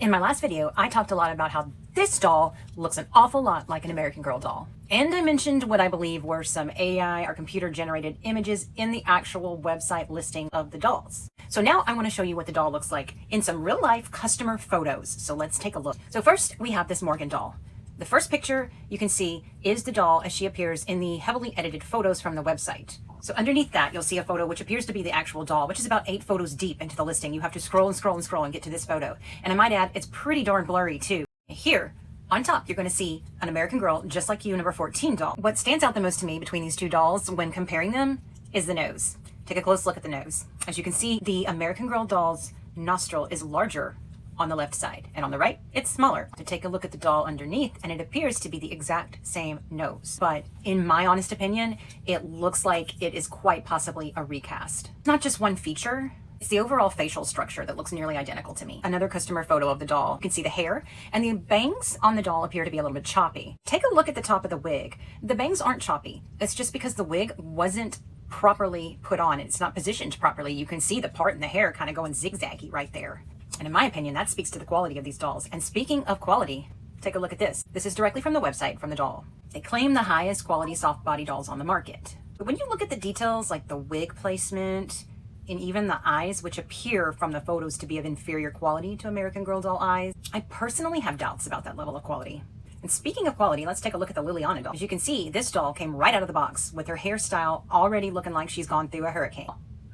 In my last video, I talked a lot about how this doll looks an awful lot like an American Girl doll. And I mentioned what I believe were some AI or computer generated images in the actual website listing of the dolls. So now I want to show you what the doll looks like in some real life customer photos. So let's take a look. So first we have this Morgan doll. The first picture you can see is the doll as she appears in the heavily edited photos from the website. So underneath that, you'll see a photo which appears to be the actual doll, which is about 8 photos deep into the listing. You have to scroll and scroll and scroll and get to this photo. And I might add, it's pretty darn blurry too. Here, on top, you're going to see an American Girl just like you, number 14 doll. What stands out the most to me between these two dolls when comparing them is the nose. Take a close look at the nose. As you can see, the American Girl doll's nostril is larger on the left side, and on the right it's smaller. To take a look at the doll underneath, and it appears to be the exact same nose, but in my honest opinion it looks like it is quite possibly a recast. Not just one feature, it's the overall facial structure that looks nearly identical to me. Another customer photo of the doll. You can see the hair, and the bangs on the doll appear to be a little bit choppy. Take a look at the top of the wig. The bangs aren't choppy. It's just because the wig wasn't properly put on. It's not positioned properly. You can see the part in the hair kind of going zigzaggy right there. And in my opinion, that speaks to the quality of these dolls. And speaking of quality, take a look at this. This is directly from the website, from the doll. They claim the highest quality soft body dolls on the market. But when you look at the details like the wig placement and even the eyes, which appear from the photos to be of inferior quality to American Girl doll eyes, I personally have doubts about that level of quality. And speaking of quality, let's take a look at the Liliana doll. As you can see, this doll came right out of the box with her hairstyle already looking like she's gone through a hurricane.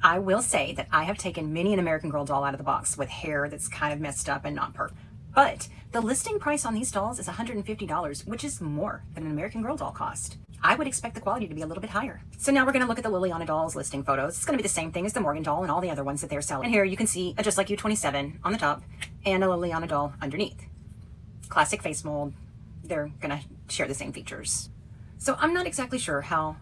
I will say that I have taken many an American Girl doll out of the box with hair that's kind of messed up and not perfect. But the listing price on these dolls is $150, which is more than an American Girl doll cost. I would expect the quality to be a little bit higher. So now we're going to look at the Liliana doll's listing photos. It's going to be the same thing as the Morgan doll and all the other ones that they're selling. And here you can see a Just Like You 27 on the top and a Liliana doll underneath. Classic face mold. They're going to share the same features. So I'm not exactly sure how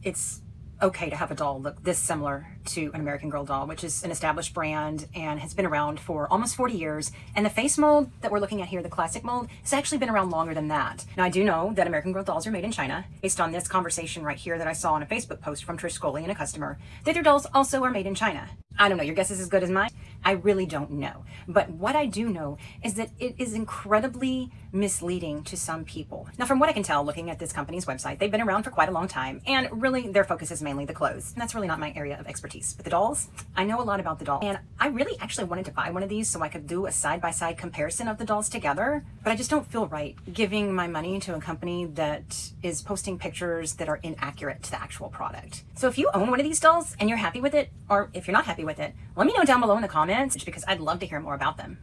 it's okay to have a doll look this similar to an American Girl doll, which is an established brand and has been around for almost 40 years. And the face mold that we're looking at here, the classic mold, has actually been around longer than that. Now, I do know that American Girl dolls are made in China, based on this conversation right here that I saw on a Facebook post from Trish Scully and a customer, that their dolls also are made in China. I don't know, your guess is as good as mine. I really don't know. But what I do know is that it is incredibly misleading to some people. Now, from what I can tell, looking at this company's website, they've been around for quite a long time, and really their focus is mainly the clothes. And that's really not my area of expertise. But the dolls, I know a lot about the doll. And I really actually wanted to buy one of these so I could do a side-by-side comparison of the dolls together, but I just don't feel right giving my money to a company that is posting pictures that are inaccurate to the actual product. So if you own one of these dolls and you're happy with it, or if you're not happy with it, let me know down below in the comments, because I'd love to hear more about them.